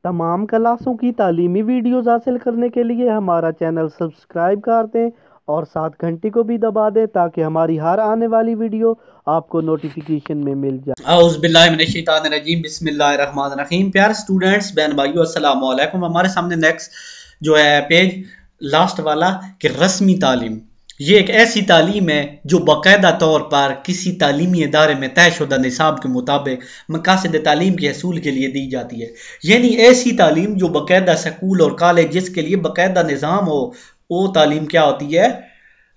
तमाम क्लासों की तालीमी वीडियोस हासिल करने के लिए हमारा चैनल सब्सक्राइब कर दें और साथ घंटी को भी दबा दें ताकि हमारी हर आने वाली वीडियो आपको नोटिफिकेशन में मिल जाए। औज़ुबिल्लाहिमिनश्शैतानिर्रजीम बिस्मिल्लाहिर्रहमानिर्रहीम। प्यारे स्टूडेंट्स, बहन भाइयों, अस्सलाम वालेकुम। हमारे सामने नेक्स्ट जो है पेज लास्ट वाला कि रस्मी तालीम, ये एक ऐसी तालीम है जो बाकायदा तौर पर किसी तालीमी इदारे में तयशुदा निसाब के मुताबिक मकासद तालीम के हसूल के लिए दी जाती है। यानी ऐसी तालीम जो बाकायदा स्कूल और कॉलेज जिसके लिए बाकायदा निज़ाम हो, वो तालीम क्या होती है?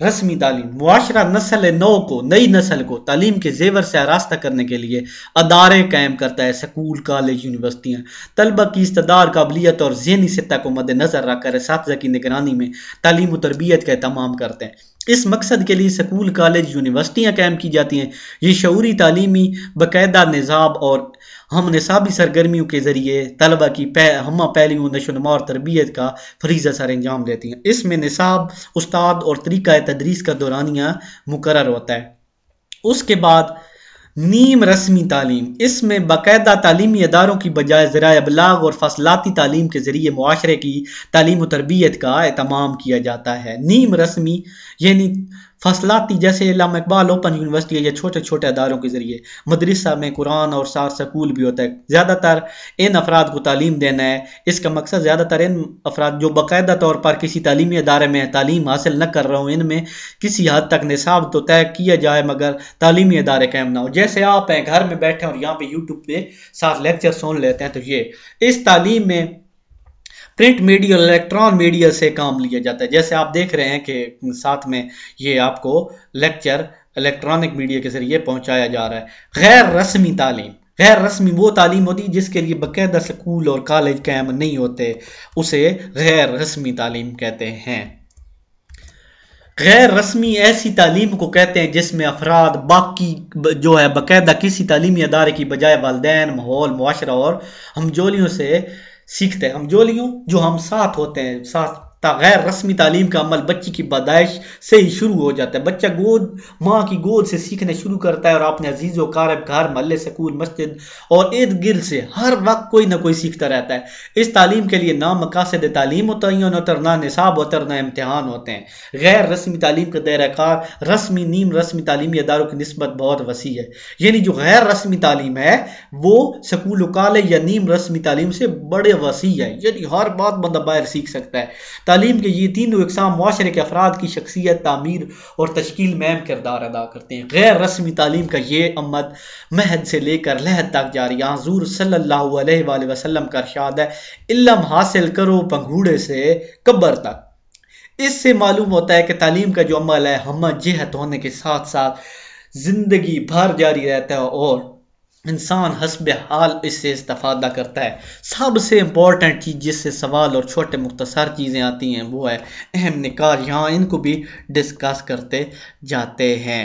रस्मी तालीम। मुआशरा नस्ल नौ को, नई नस्ल को तालीम के जेवर से आरास्ता करने के लिए अदारे कायम करता है। स्कूल, कॉलेज, यूनिवर्सिटियाँ तलबा की इस्तदार, काबिलियत और ज़हनी सतह को मद्देनजर रखकर असातिज़ा की निगरानी में तालीम और तरबियत का एहतमाम करते हैं। इस मकसद के लिए स्कूल, कॉलेज, यूनिवर्सिटियाँ कायम की जाती हैं। ये शऊरी तालीमी बाकायदा निज़ाम और हम निसाबी सरगर्मियों के जरिए तलबा की हमा पहलियों नशोनुमा और तरबियत का फरीज़ा सर अंजाम देती हैं। इसमें निसाब, उस्ताद और तरीका तदरीस का दौरानिया मुकर्रर होता है। उसके बाद नीम रस्मी तालीम, इसमें बाकायदा तालीमी अदारों की बजाय ज़राए अबलाग और फसलाती तालीम के ज़रिए मुआशरे की तालीम और तरबियत का एहतमाम किया जाता है। नीम रस्मी यानी फसलाती, जैसे इल्लामा इकबाल ओपन यूनिवर्सिटी या छोटे छोटे अदारों के ज़रिए। मदरसा में कुरान और सार स्कूल भी होता है। ज़्यादातर इन अफराद को तालीम देना है। इसका मकसद ज़्यादातर इन अफराद जो बाकायदा तौर पर किसी तालीमी अदारे में तालीम हासिल न कर रहे हों, इनमें किसी हद तक निसाब तो तय किया जाए मगर तालीमी अदारे कायम ना हो। जैसे आप हैं घर में बैठे और यहाँ पे यूट्यूब पे साथ लेक्चर सुन लेते हैं, तो ये इस तालीम में प्रिंट मीडिया और इलेक्ट्रॉन मीडिया से काम लिया जाता है। जैसे आप देख रहे हैं कि साथ में ये आपको लेक्चर इलेक्ट्रॉनिक मीडिया के जरिए पहुंचाया जा रहा है। गैर रस्मी तालीम, गैर रस्मी वो तालीम होती है जिसके लिए बाकायदा स्कूल और कॉलेज कायम नहीं होते, उसे गैर रस्मी तालीम कहते हैं। गैर रस्मी ऐसी तालीम को कहते हैं जिसमें अफराद बाकी जो है बाकायदा किसी तालीमी अदारे की बजाय वालिदैन, माहौल, मुआशरा और हमजोलियों से सीखते हैं। हमजोलियों जो हम साथ होते हैं, साथ। गैर रस्मी तालीम का अमल बच्ची की पैदाइश से ही शुरू हो जाता है। बच्चा माँ की गोद से सीखने शुरू करता है और अपने अजीज़ों, कारब, घर, महल्ले, स्कूल, मस्जिद और इर्द गिर्द से हर वक्त कोई ना कोई सीखता रहता है। इस तालीम के लिए ना मकासद तालीम मुतय्यन होता है, ना निसाब होता है, ना इम्तिहान होते हैं। गैर रस्मी तालीम का दायरा कार रस्मी, नीम रस्मी तालीमी अदारों की निस्बत बहुत वसी है। यानी जो गैर रस्मी तालीम है वो स्कूल, कॉलेज या नीम रस्मी तालीम से बड़े वसी है। यानी हर बात बंदा बाहर सीख सकता है। तालीम के ये तीनों इकसाम मुआशरे के अफराद की शख्सियत, तामीर और तश्कील में अहम किरदार अदा करते हैं। गैर रस्मी तालीम का ये अमद महद से लेकर लहद तक जारी है। हुज़ूर सल्लल्लाहु अलैहि वसल्लम का इरशाद है, इल्म हासिल करो पंघूड़े से कब्र तक। इससे मालूम होता है कि तालीम का जो अमल है हम जिहत होने के साथ साथ जिंदगी भर जारी रहता है और इंसान हस्ब हाल इससे इस्तेफादा करता है। सबसे इम्पोर्टेंट चीज़ जिससे सवाल और छोटे मुख्तसर चीज़ें आती हैं वो है अहम निकाल। यहाँ इनको भी डिस्कस करते जाते हैं।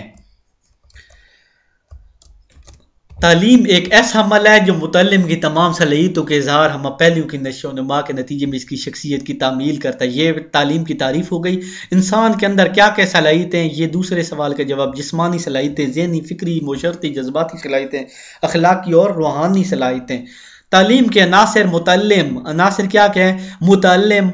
तालीम एक ऐसा अमल है जो मुतल्लिम की तमाम सलाहियतों के इजहार, हम पहलुओं की नशो नुमा के नतीजे में इसकी शख्सियत की तामील करता है। ये तालीम की तारीफ हो गई। इंसान के अंदर क्या क्या सलाहियतें, ये दूसरे सवाल का जवाब। जिस्मानी सलाहियतें, ज़हनी, फ़िक्री, मुशर्ती, जज्बाती सलाहियतें, अखलाकी और रूहानी सलाहियतें। तालीम के अनासर मुतल्लिम, अनासर क्या क्या है? मुतल्लिम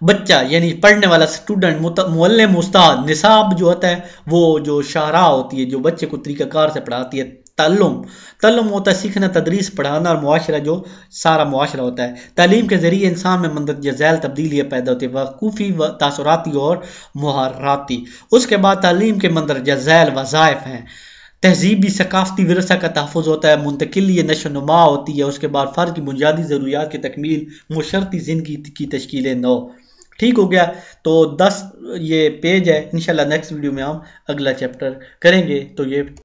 बच्चा यानी पढ़ने वाला स्टूडेंट, मुअल्लिम उस्ताद। निसाब जो होता है वो जो शाहरा होती है जो बच्चे को तरीक़ाकार से पढ़ाती है। तल्लुम होता है सीखना, तदरीस, पढ़ाना। और मुआशरा जो सारा मुआशरा होता है। तालीम के जरिए इंसान में मंदरजा झैल तब्दीलियाँ पैदा होती है, वक़ूफ़ी, तासुराती और मुहाराती। उसके बाद तालीम के मंदरजा झैल वज़ाइफ हैं। तहजीबी सकाफती विरसा का तहफ़्फ़ुज़ होता है, मुंतकिली नशो नुमा होती है। उसके बाद फ़र्द की बुनियादी ज़रूरियात की तकमील, मुशर्ती ज़िंदगी की तश्कील नौ। ठीक हो गया। तो 10 ये पेज है। इंशाल्लाह नेक्स्ट वीडियो में हम अगला चैप्टर करेंगे। तो ये